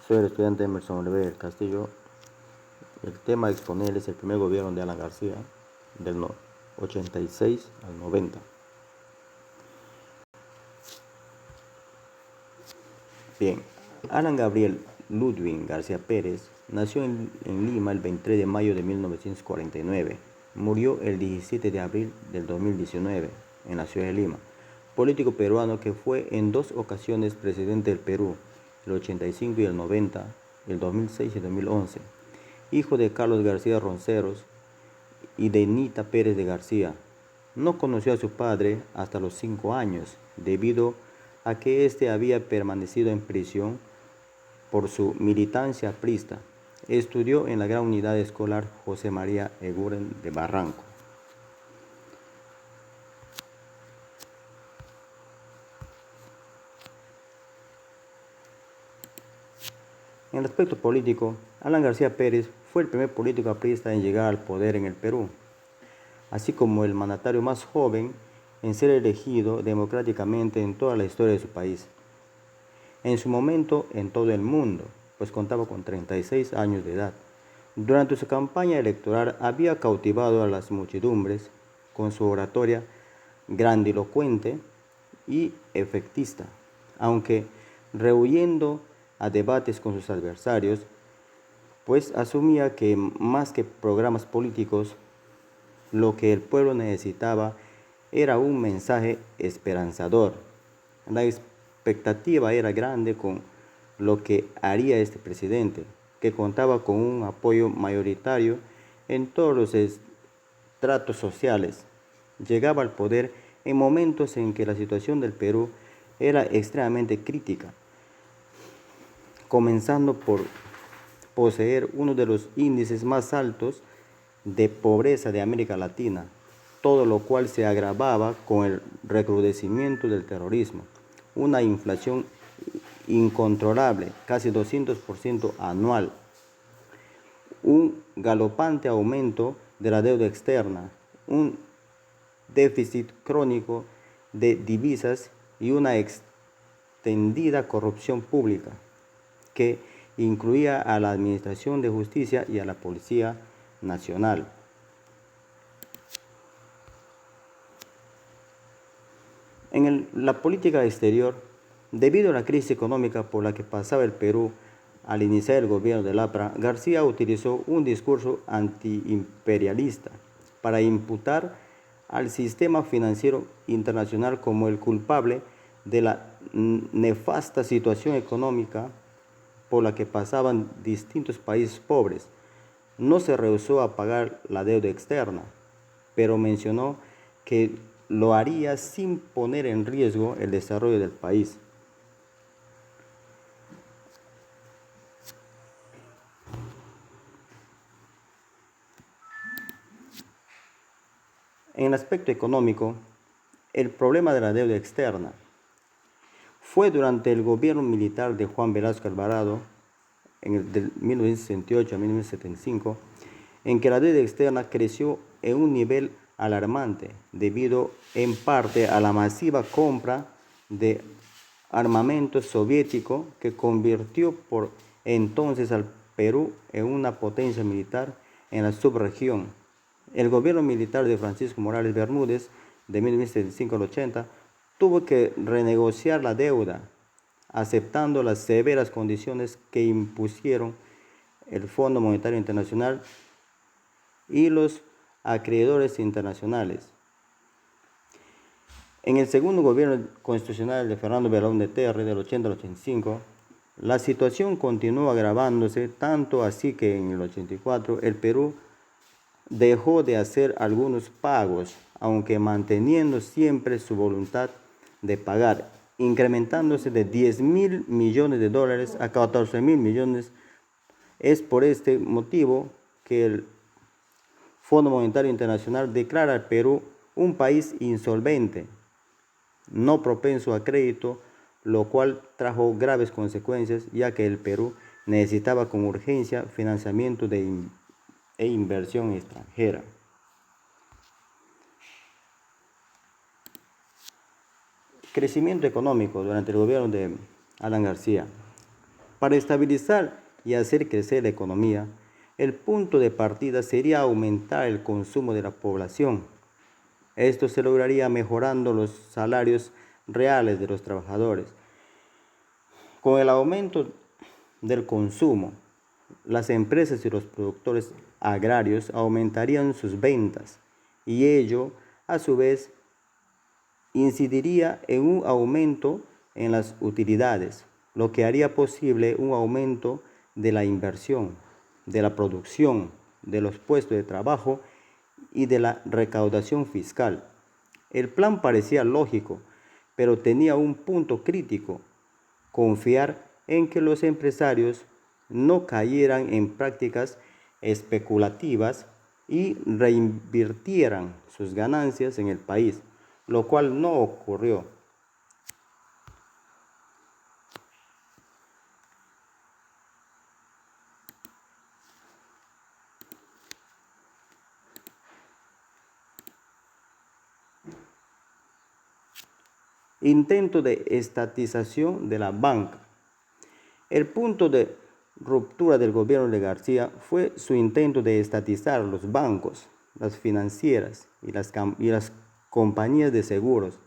Soy el estudiante Emerson Oliver del Castillo. El tema a exponer es el primer gobierno de Alan García, del 86 al 90. Bien, Alan Gabriel Ludwig García Pérez nació en Lima el 23 de mayo de 1949. Murió el 17 de abril del 2019 en la ciudad de Lima. Político peruano que fue en dos ocasiones presidente del Perú, el 85 y el 90, el 2006 y el 2011. Hijo de Carlos García Ronceros y de Nita Pérez de García. No conoció a su padre hasta los 5 años, debido a que éste había permanecido en prisión por su militancia aprista. Estudió en la Gran Unidad Escolar José María Eguren de Barranco. En el aspecto político, Alan García Pérez fue el primer político aprista en llegar al poder en el Perú, así como el mandatario más joven en ser elegido democráticamente en toda la historia de su país. En su momento en todo el mundo, pues contaba con 36 años de edad. Durante su campaña electoral había cautivado a las muchedumbres con su oratoria grandilocuente y efectista, aunque rehuyendo a debates con sus adversarios, pues asumía que más que programas políticos, lo que el pueblo necesitaba era un mensaje esperanzador. La expectativa era grande con lo que haría este presidente, que contaba con un apoyo mayoritario en todos los estratos sociales. Llegaba al poder en momentos en que la situación del Perú era extremadamente crítica, comenzando por poseer uno de los índices más altos de pobreza de América Latina, todo lo cual se agravaba con el recrudecimiento del terrorismo, una inflación incontrolable, casi 200% anual, un galopante aumento de la deuda externa, un déficit crónico de divisas y una extendida corrupción pública que incluía a la Administración de Justicia y a la Policía Nacional. En la política exterior, debido a la crisis económica por la que pasaba el Perú al iniciar el gobierno de Lapra, García utilizó un discurso antiimperialista para imputar al sistema financiero internacional como el culpable de la nefasta situación económica por la que pasaban distintos países pobres. No se rehusó a pagar la deuda externa, pero mencionó que lo haría sin poner en riesgo el desarrollo del país. En el aspecto económico, el problema de la deuda externa fue durante el gobierno militar de Juan Velasco Alvarado, de 1968 a 1975, en que la deuda externa creció en un nivel alarmante, debido en parte a la masiva compra de armamento soviético que convirtió por entonces al Perú en una potencia militar en la subregión. El gobierno militar de Francisco Morales Bermúdez, de 1975 al 80, tuvo que renegociar la deuda, aceptando las severas condiciones que impusieron el Fondo Monetario Internacional y los acreedores internacionales. En el segundo gobierno constitucional de Fernando Belaúnde Terry, del 80 al 85, la situación continuó agravándose, tanto así que en el 84 el Perú dejó de hacer algunos pagos, aunque manteniendo siempre su voluntad de pagar, incrementándose de 10.000 millones de dólares a 14.000 millones. Es por este motivo que el Fondo Monetario Internacional declara al Perú un país insolvente, no propenso a crédito, lo cual trajo graves consecuencias, ya que el Perú necesitaba con urgencia financiamiento e inversión extranjera. Crecimiento económico durante el gobierno de Alan García. Para estabilizar y hacer crecer la economía, el punto de partida sería aumentar el consumo de la población. Esto se lograría mejorando los salarios reales de los trabajadores. Con el aumento del consumo, las empresas y los productores agrarios aumentarían sus ventas y ello, a su vez, incidiría en un aumento en las utilidades, lo que haría posible un aumento de la inversión, de la producción, de los puestos de trabajo y de la recaudación fiscal. El plan parecía lógico, pero tenía un punto crítico: confiar en que los empresarios no cayeran en prácticas especulativas y reinvirtieran sus ganancias en el país, lo cual no ocurrió. Intento de estatización de la banca. El punto de ruptura del gobierno de García fue su intento de estatizar los bancos, las financieras y las compañías de seguros.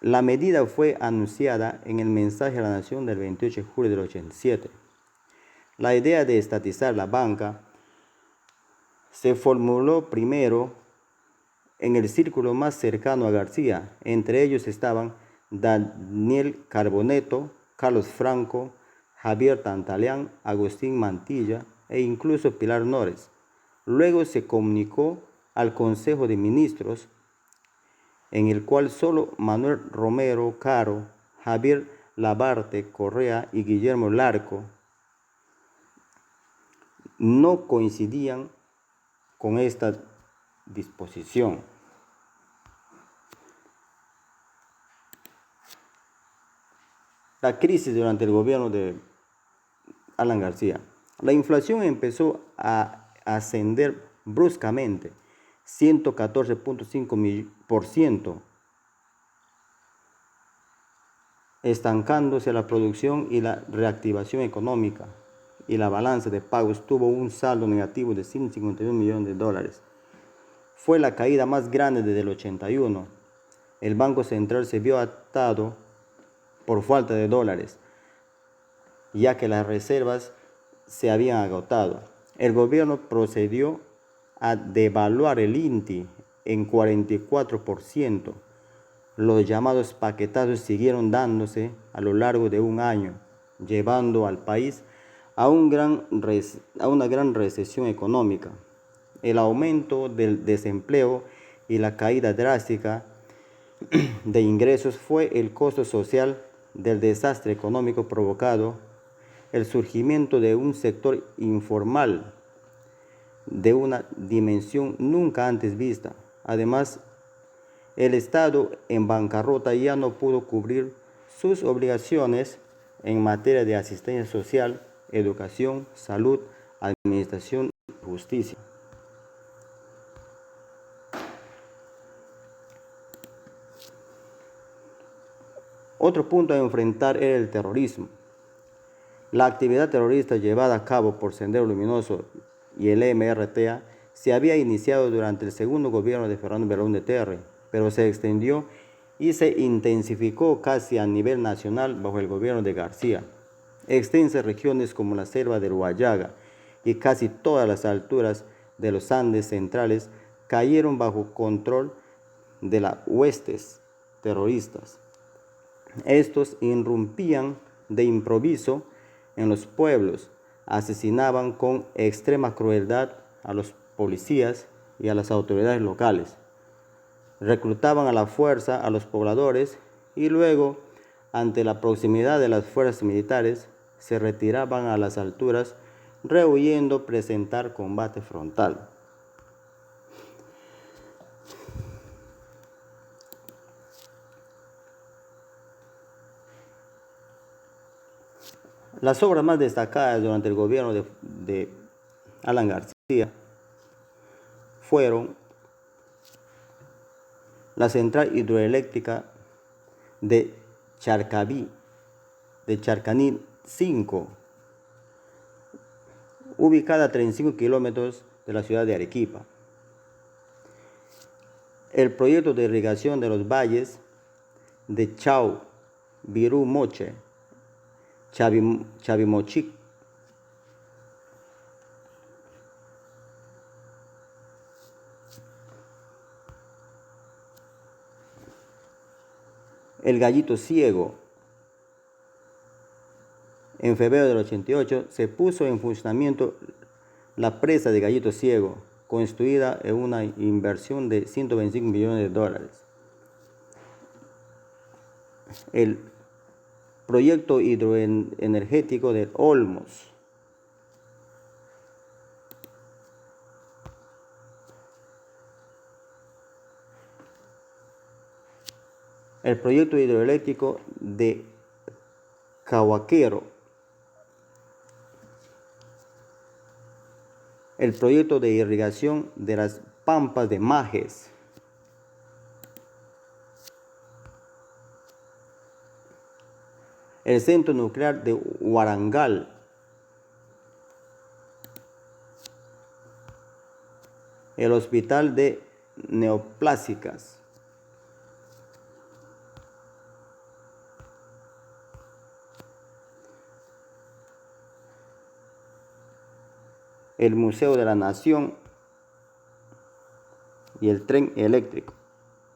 La medida fue anunciada en el mensaje a la Nación del 28 de julio del 87. La idea de estatizar la banca se formuló primero en el círculo más cercano a García. Entre ellos estaban Daniel Carboneto, Carlos Franco, Javier Tantaleán, Agustín Mantilla e incluso Pilar Nores. Luego se comunicó al Consejo de Ministros, en el cual solo Manuel Romero Caro, Javier Labarte Correa y Guillermo Larco no coincidían con esta disposición. La crisis durante el gobierno de Alan García. La inflación empezó a ascender bruscamente, 114.5%, estancándose la producción y la reactivación económica, y la balanza de pagos tuvo un saldo negativo de 151 millones de dólares. Fue la caída más grande desde el 81. El Banco Central se vio atado por falta de dólares, ya que las reservas se habían agotado. El gobierno procedió a devaluar el INTI en 44%. Los llamados paquetazos siguieron dándose a lo largo de un año, llevando al país a una gran recesión económica. El aumento del desempleo y la caída drástica de ingresos fue el costo social del desastre económico provocado. El surgimiento de un sector informal de una dimensión nunca antes vista. Además, el Estado en bancarrota ya no pudo cubrir sus obligaciones en materia de asistencia social, educación, salud, administración y justicia. Otro punto a enfrentar era el terrorismo. La actividad terrorista llevada a cabo por Sendero Luminoso y el MRTA se había iniciado durante el segundo gobierno de Fernando Belaúnde pero se extendió y se intensificó casi a nivel nacional bajo el gobierno de García. Extensas regiones como la selva del Huallaga y casi todas las alturas de los Andes centrales cayeron bajo control de las huestes terroristas. Estos irrumpían de improviso en los pueblos, asesinaban con extrema crueldad a los policías y a las autoridades locales, reclutaban a la fuerza a los pobladores y luego, ante la proximidad de las fuerzas militares, se retiraban a las alturas, rehuyendo presentar combate frontal. Las obras más destacadas durante el gobierno de Alan García fueron la central hidroeléctrica de Charcaní, 5, ubicada a 35 kilómetros de la ciudad de Arequipa. El proyecto de irrigación de los valles de Chao, Virú Moche, Chavimochic, el Gallito Ciego. En febrero del 88 se puso en funcionamiento la presa de Gallito Ciego, construida en una inversión de 125 millones de dólares. El proyecto hidroenergético de Olmos. El proyecto hidroeléctrico de Cahuaquero. El proyecto de irrigación de las Pampas de Majes. El centro nuclear de Warangal. El hospital de neoplásicas. El Museo de la Nación y el tren eléctrico.